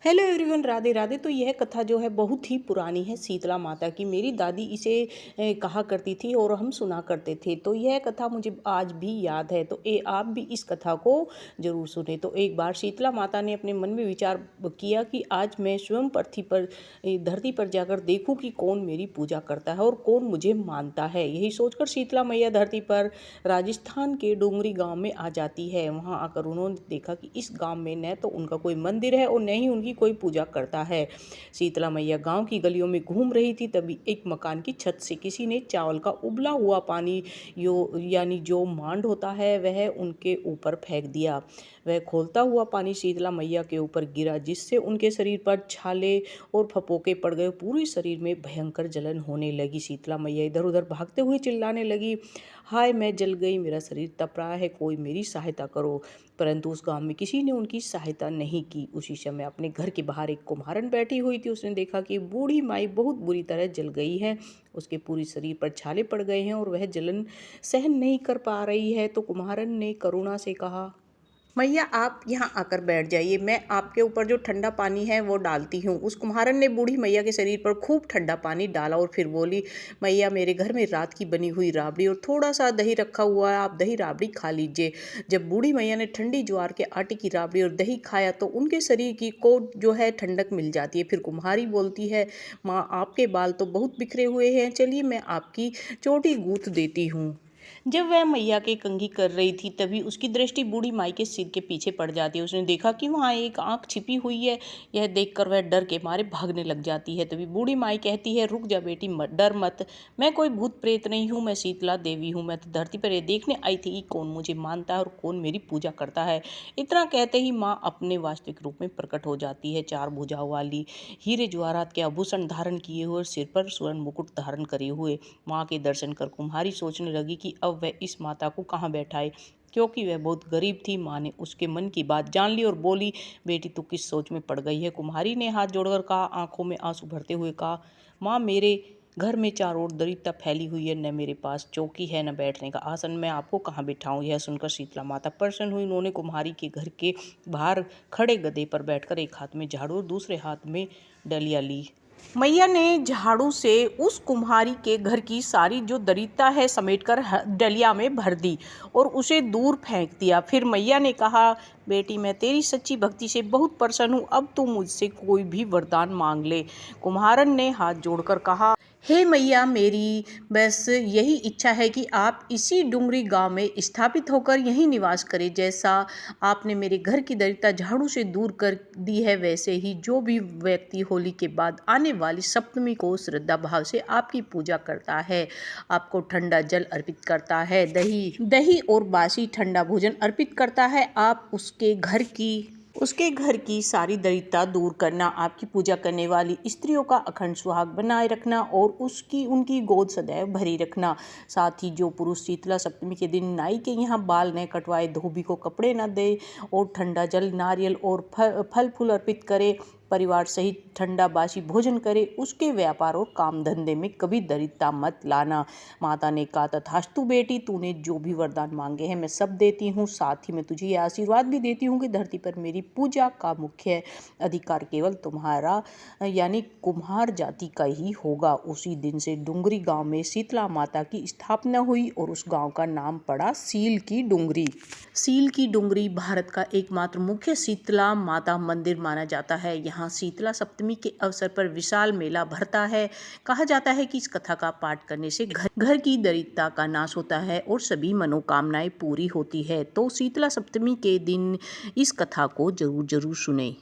Hello everyone, Radhe Radhe. तो यह कथा जो है बहुत ही पुरानी है, शीतला माता की। मेरी दादी इसे कहा करती थी और हम सुना करते थे। तो यह कथा मुझे आज भी याद है। तो आप भी इस कथा को जरूर सुने। तो एक बार शीतला माता ने अपने मन में विचार किया कि आज मैं स्वयं धरती पर जाकर देखूं कि कौन मेरी पूजा करता है और कौन मुझे मानता है। यही सोचकर शीतला मैया धरती पर राजस्थान के डोंगरी गाँव में आ जाती है। वहाँ आकर उन्होंने देखा कि इस गाँव में न तो उनका कोई मंदिर है और न ही उनकी कोई पूजा करता है। शीतला मैया गांव की गलियों में घूम रही थी, तभी एक मकान की छत से किसी ने चावल का उबला हुआ पानी यानी जो मांड होता है वह उनके ऊपर फेंक दिया। वह खोलता हुआ पानी शीतला मैया के ऊपर गिरा, जिससे उनके शरीर पर छाले और फपोके पड़ गए। पूरे शरीर में भयंकर जलन होने लगी। शीतला मैया इधर उधर भागते हुए चिल्लाने लगी, हाय मैं जल गई, मेरा शरीर तप रहा है, कोई मेरी सहायता करो। परंतु उस गांव में किसी ने उनकी सहायता नहीं की। उसी समय अपने घर के बाहर एक कुम्हारन बैठी हुई थी। उसने देखा कि बूढ़ी माई बहुत बुरी तरह जल गई है। उसके पूरे शरीर पर छाले पड़ गए हैं और वह जलन सहन नहीं कर पा रही है। तो कुम्हारन ने करुणा से कहा, मैया आप यहाँ आकर बैठ जाइए, मैं आपके ऊपर जो ठंडा पानी है वो डालती हूँ। उस कुम्हारन ने बूढ़ी मैया के शरीर पर खूब ठंडा पानी डाला और फिर बोली, मैया मेरे घर में रात की बनी हुई राबड़ी और थोड़ा सा दही रखा हुआ है, आप दही राबड़ी खा लीजिए। जब बूढ़ी मैया ने ठंडी ज्वार के आटे की राबड़ी और दही खाया तो उनके शरीर की को जो है ठंडक मिल जाती है। फिर कुम्हारी बोलती है, माँ आपके बाल तो बहुत बिखरे हुए हैं, चलिए मैं आपकी चोटी गूंथ देती हूँ। जब वह मैया की कंघी कर रही थी तभी उसकी दृष्टि बूढ़ी माई के सिर के पीछे पड़ जाती है। उसने देखा कि वहाँ एक आंख छिपी हुई है। यह देखकर वह डर के मारे भागने लग जाती है। तभी बूढ़ी माई कहती है, रुक जा बेटी, डर मत, मैं कोई भूत प्रेत नहीं हूँ, मैं शीतला देवी हूँ। मैं तो धरती पर यह देखने आई थी कि कौन मुझे मानता है और कौन मेरी पूजा करता है। इतना कहते ही माँ अपने वास्तविक रूप में प्रकट हो जाती है, चार भुजाओं वाली, हीरे जवाहरात के आभूषण धारण किए हुए, सिर पर स्वर्ण मुकुट धारण करे हुए। माँ के दर्शन कर कुम्हारी सोचने लगी कि अब वह इस माता को कहाँ बैठाए, क्योंकि वह बहुत गरीब थी। माँ ने उसके मन की बात जान ली और बोली, बेटी तू किस सोच में पड़ गई है। कुम्हारी ने हाथ जोड़कर कहा, आंखों में आंसू भरते हुए कहा, माँ मेरे घर में चारों ओर दरिद्रता फैली हुई है, न मेरे पास चौकी है न बैठने का आसन, मैं आपको कहाँ बिठाऊं। यह सुनकर शीतला माता प्रसन्न हुई। उन्होंने कुम्हारी के घर के बाहर खड़े गधे पर बैठकर एक हाथ में झाड़ू और दूसरे हाथ में डलिया ली। मैया ने झाड़ू से उस कुम्हारी के घर की सारी जो दरिद्रता है समेटकर डलिया में भर दी और उसे दूर फेंक दिया। फिर मैया ने कहा, बेटी मैं तेरी सच्ची भक्ति से बहुत प्रसन्न हूँ, अब तू मुझसे कोई भी वरदान मांग ले। कुम्हारन ने हाथ जोड़कर कहा, हे मैया, मेरी बस यही इच्छा है कि आप इसी डुंगरी गांव में स्थापित होकर यहीं निवास करें। जैसा आपने मेरे घर की दरिद्रता झाड़ू से दूर कर दी है, वैसे ही जो भी व्यक्ति होली के बाद आने वाली सप्तमी को श्रद्धा भाव से आपकी पूजा करता है, आपको ठंडा जल अर्पित करता है, दही दही और बासी ठंडा भोजन अर्पित करता है, आप उसके घर की सारी दरिद्रता दूर करना, आपकी पूजा करने वाली स्त्रियों का अखंड सुहाग बनाए रखना और उनकी गोद सदैव भरी रखना। साथ ही जो पुरुष शीतला सप्तमी के दिन नाई के यहाँ बाल न कटवाए, धोबी को कपड़े न दे और ठंडा जल, नारियल और फल फूल अर्पित करे, परिवार सहित ठंडा बासी भोजन करे, उसके व्यापार और काम धंधे में कभी दरिद्रता मत लाना। माता ने कहा, तथास्तु बेटी, तूने जो भी वरदान मांगे हैं मैं सब देती हूँ। साथ ही मैं तुझे यह आशीर्वाद भी देती हूँ कि धरती पर मेरी पूजा का मुख्य अधिकार केवल तुम्हारा यानी कुम्हार जाति का ही होगा। उसी दिन से डुंगरी गांव में शीतला माता की स्थापना हुई और उस गांव का नाम पड़ा सील की डुंगरी। सील की डुंगरी भारत का एकमात्र मुख्य शीतला माता मंदिर माना जाता है। यहाँ शीतला सप्तमी के अवसर पर विशाल मेला भरता है। कहा जाता है कि इस कथा का पाठ करने से घर की दरिद्रता का नाश होता है और सभी मनोकामनाएं पूरी होती है। तो शीतला सप्तमी के दिन इस कथा को जरूर सुने।